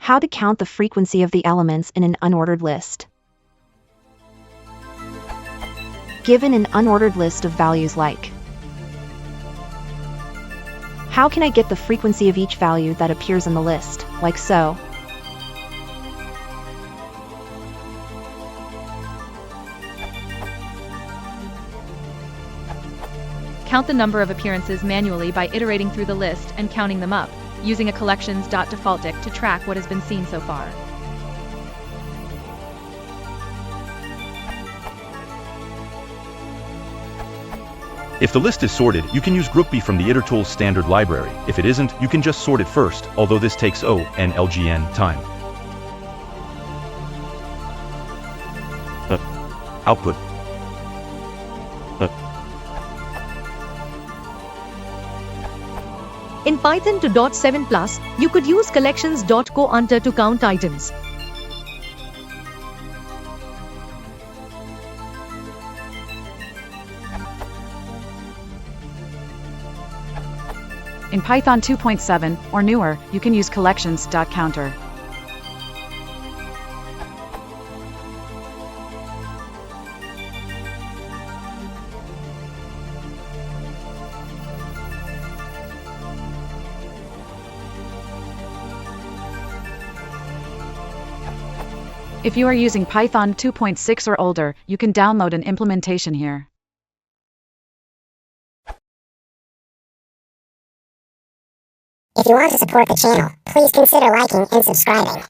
How to count the frequency of the elements in an unordered list. Given an unordered list of values like, how can I get the frequency of each value that appears in the list, like so? Count the number of appearances manually by iterating through the list and counting them up, using a collections.defaultIc to track what has been seen so far. If the list is sorted, you can use Group B from the itertools standard library. If it isn't, you can just sort it first, although this takes ONLGN time. Output. In Python 2.7+, you could use collections.counter to count items. In Python 2.7 or newer, you can use collections.counter. If you are using Python 2.6 or older, you can download an implementation here. If you want to support the channel, please consider liking and subscribing.